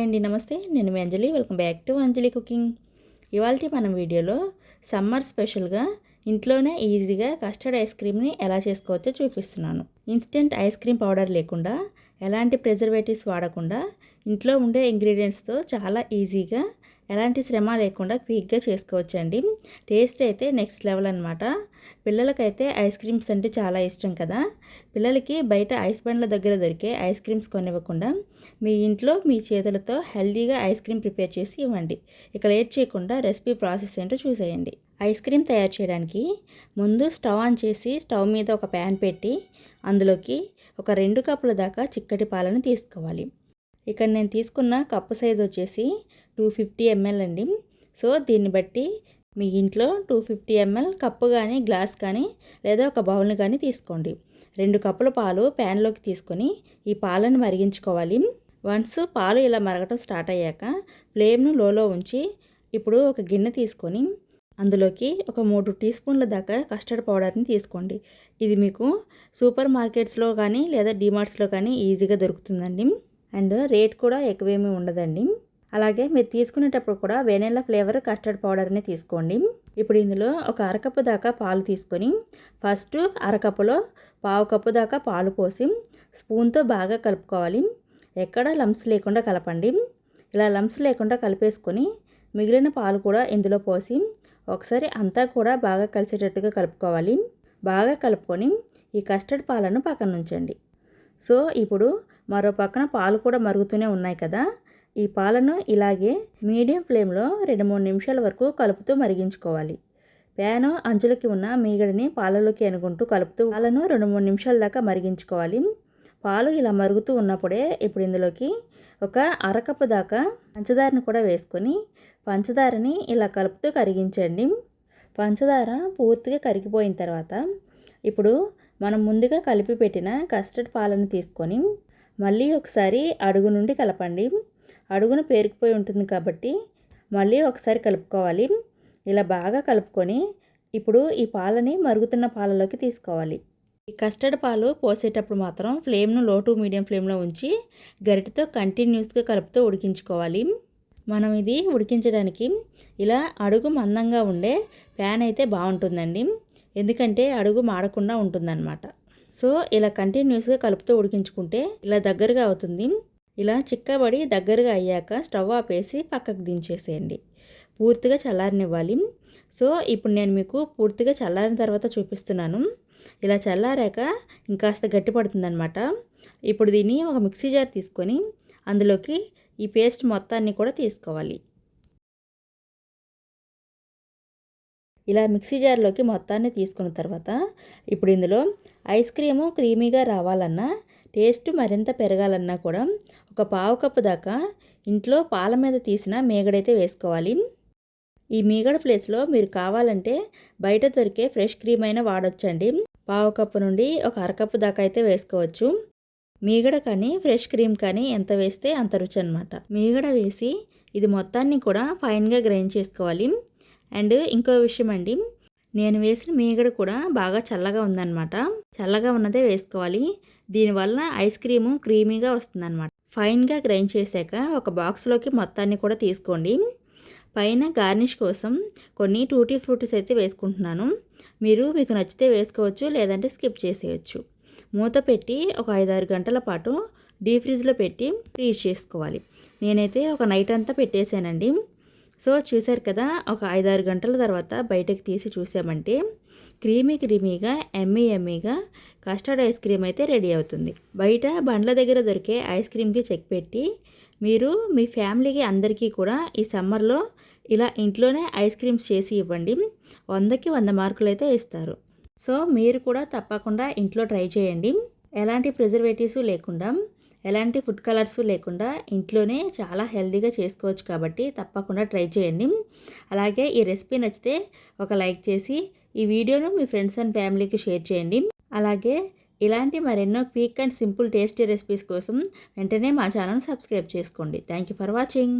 Hi అండి, నమస్తే. నేను మీ Anjali. Welcome back to Anjali cooking. ఇవాళ మనం వీడియోలో సమ్మర్ స్పెషల్గా ఇంట్లోనే ఈజీగా కస్టర్డ్ ఐస్ క్రీమ్ని ఎలా చేసుకోవచ్చో చూపిస్తున్నాను. ఇన్స్టెంట్ ఐస్ క్రీమ్ పౌడర్ లేకుండా, ఎలాంటి ప్రిజర్వేటివ్స్ వాడకుండా, ఇంట్లో ఉండే ఇంగ్రీడియంట్స్తో చాలా ఈజీగా, ఎలాంటి శ్రమ లేకుండా క్విక్గా చేసుకోవచ్చండి. టేస్ట్ అయితే నెక్స్ట్ లెవెల్ అనమాట. పిల్లలకైతే ఐస్ క్రీమ్స్ అంటే చాలా ఇష్టం కదా. పిల్లలకి బయట ఐస్ బండ్ల దగ్గర దొరికే ఐస్ క్రీమ్స్ కొనివ్వకుండా మీ ఇంట్లో మీ చేతులతో హెల్తీగా ఐస్ క్రీమ్ ప్రిపేర్ చేసి ఇవ్వండి. ఇక లేట్ చేయకుండా రెసిపీ ప్రాసెస్ ఏంటో చూసేయండి. ఐస్ క్రీమ్ తయారు చేయడానికి ముందు స్టవ్ ఆన్ చేసి స్టవ్ మీద ఒక ప్యాన్ పెట్టి అందులోకి ఒక 2 కప్పుల దాకా చిక్కటి పాలను తీసుకోవాలి. ఇక్కడ నేను తీసుకున్న కప్పు సైజ్ వచ్చేసి 250 ml అండి. సో దీన్ని బట్టి మీ ఇంట్లో 250 ml కప్పు కానీ గ్లాస్ కానీ లేదా ఒక బౌల్ని కానీ తీసుకోండి. 2 కప్పుల పాలు ప్యాన్లోకి తీసుకొని ఈ పాలను మరిగించుకోవాలి. వన్స్ పాలు ఇలా మరగటం స్టార్ట్ అయ్యాక ఫ్లేమ్ను లోలో ఉంచి ఇప్పుడు ఒక గిన్నె తీసుకొని అందులోకి ఒక 3 టీ స్పూన్ల దాకా కస్టర్డ్ పౌడర్ని తీసుకోండి. ఇది మీకు సూపర్ మార్కెట్స్లో కానీ లేదా డిమార్ట్స్లో కానీ ఈజీగా దొరుకుతుందండి. అండ్ రేట్ కూడా ఎక్కువేమీ ఉండదండి. అలాగే మీరు తీసుకునేటప్పుడు కూడా వెనిల్లా ఫ్లేవర్ కస్టర్డ్ పౌడర్ని తీసుకోండి. ఇప్పుడు ఇందులో ఒక అరకప్పు దాకా పాలు తీసుకొని ఫస్ట్ అరకప్పులో పావు కప్పు దాకా పాలు పోసి స్పూన్తో బాగా కలుపుకోవాలి. ఎక్కడ లంప్స్ లేకుండా కలపండి. ఇలా లంప్స్ లేకుండా కలిపేసుకొని మిగిలిన పాలు కూడా ఇందులో పోసి ఒకసారి అంతా కూడా బాగా కలిసేటట్టుగా కలుపుకోవాలి. బాగా కలుపుకొని ఈ కస్టర్డ్ పాలను పక్కన ఉంచండి. సో ఇప్పుడు మరో పక్కన పాలు కూడా మరుగుతూనే ఉన్నాయి కదా. ఈ పాలను ఇలాగే మీడియం ఫ్లేమ్లో 2-3 నిమిషాల వరకు కలుపుతూ మరిగించుకోవాలి. ప్యాను అంచులకి ఉన్న మీగడని పాలలోకి అనుకుంటూ కలుపుతూ పాలను 2-3 నిమిషాల దాకా మరిగించుకోవాలి. పాలు ఇలా మరుగుతూ ఉన్నప్పుడే ఇప్పుడు ఇందులోకి ఒక అరకప్పు దాకా పంచదారని కూడా వేసుకొని పంచదారని ఇలా కలుపుతూ కరిగించండి. పంచదార పూర్తిగా కరిగిపోయిన తర్వాత ఇప్పుడు మనం ముందుగా కలిపి పెట్టిన కస్టర్డ్ పాలను తీసుకొని మళ్ళీ ఒకసారి అడుగు నుండి కలపండి. అడుగున పేరుకుపోయి ఉంటుంది కాబట్టి మళ్ళీ ఒకసారి కలుపుకోవాలి. ఇలా బాగా కలుపుకొని ఇప్పుడు ఈ పాలని మరుగుతున్న పాలలోకి తీసుకోవాలి. ఈ కస్టర్డ్ పాలు పోసేటప్పుడు మాత్రం ఫ్లేమ్ను లో టు మీడియం ఫ్లేమ్లో ఉంచి గరిటెతో కంటిన్యూస్గా కలుపుతూ ఉడికించుకోవాలి. మనం ఇది ఉడికించడానికి ఇలా అడుగు మందంగా ఉండే ప్యాన్ అయితే బాగుంటుందండి. ఎందుకంటే అడుగు మాడకుండా ఉంటుందన్నమాట. సో ఇలా కంటిన్యూస్గా కలుపుతూ ఉడికించుకుంటే ఇలా దగ్గరగా అవుతుంది. ఇలా చిక్కబడి దగ్గరగా అయ్యాక స్టవ్ ఆపేసి పక్కకు దించేసేయండి. పూర్తిగా చల్లారనివ్వాలి. సో ఇప్పుడు నేను మీకు పూర్తిగా చల్లారిన తర్వాత చూపిస్తున్నాను. ఇలా చల్లారాక ఇంకాస్త గట్టి పడుతుందన్నమాట. ఇప్పుడు దీన్ని ఒక మిక్సీ జార్ తీసుకొని అందులోకి ఈ పేస్ట్ మొత్తాన్ని కూడా తీసుకోవాలి. ఇలా మిక్సీ జార్లోకి మొత్తాన్ని తీసుకున్న తర్వాత ఇప్పుడు ఇందులో ఐస్ క్రీము క్రీమీగా రావాలన్నా టేస్ట్ మరింత పెరగాలన్నా కూడా ఒక పావు కప్పు దాకా ఇంట్లో పాల మీద తీసిన మీగడైతే వేసుకోవాలి. ఈ మీగడ ప్లేస్లో మీరు కావాలంటే బయట దొరికే ఫ్రెష్ క్రీమ్ అయినా వాడొచ్చండి. పావు కప్పు నుండి ఒక అరకప్పు దాకా అయితే వేసుకోవచ్చు. మీగడ కానీ ఫ్రెష్ క్రీమ్ కానీ ఎంత వేస్తే అంత రుచి అనమాట. మీగడ వేసి ఇది మొత్తాన్ని కూడా ఫైన్గా గ్రైండ్ చేసుకోవాలి. అండ్ ఇంకో విషయం అండి, నేను వేసిన మీగడ కూడా బాగా చల్లగా ఉందన్నమాట. చల్లగా ఉన్నదే వేసుకోవాలి. దీనివల్ల ఐస్ క్రీము క్రీమీగా వస్తుందన్నమాట. ఫైన్గా గ్రైండ్ చేశాక ఒక బాక్స్లోకి మొత్తాన్ని కూడా తీసుకోండి. పైన గార్నిష్ కోసం కొన్ని టూటీ ఫ్రూటీస్ అయితే వేసుకుంటున్నాను. మీకు నచ్చితే వేసుకోవచ్చు, లేదంటే స్కిప్ చేసేయచ్చు. మూత పెట్టి ఒక 5-6 గంటల పాటు డీప్ ఫ్రిడ్జ్లో పెట్టి ఫ్రీజ్ చేసుకోవాలి. నేనైతే ఒక నైట్ అంతా పెట్టేశానండి. సో చూసారు కదా, ఒక 5-6 గంటల తర్వాత బయటకు తీసి చూసామంటే క్రీమీగా ఎమ్మీగా కస్టర్డ్ ఐస్ క్రీమ్ అయితే రెడీ అవుతుంది. బయట బండ్ల దగ్గర దొరికే ఐస్ క్రీమ్కి చెక్ పెట్టి మీరు మీ ఫ్యామిలీకి అందరికీ కూడా ఈ సమ్మర్లో ఇలా ఇంట్లోనే ఐస్ క్రీమ్స్ చేసి ఇవ్వండి. 100కి 100 మార్కులు అయితే ఇస్తారు. సో మీరు కూడా తప్పకుండా ఇంట్లో ట్రై చేయండి. ఎలాంటి ప్రిజర్వేటివ్స్ లేకుండా, ఎలాంటి ఫుడ్ కలర్స్ లేకుండా ఇంట్లోనే చాలా హెల్తీగా చేసుకోవచ్చు కాబట్టి తప్పకుండా ట్రై చేయండి. అలాగే ఈ రెసిపీ నచ్చితే ఒక లైక్ చేసి ఈ వీడియోను మీ ఫ్రెండ్స్ అండ్ ఫ్యామిలీకి షేర్ చేయండి. అలాగే ఇలాంటి మరెన్నో quick and simple tasty recipes కోసం వెంటనే మా ఛానల్ సబ్స్క్రైబ్ చేసుకోండి. Thank you for watching.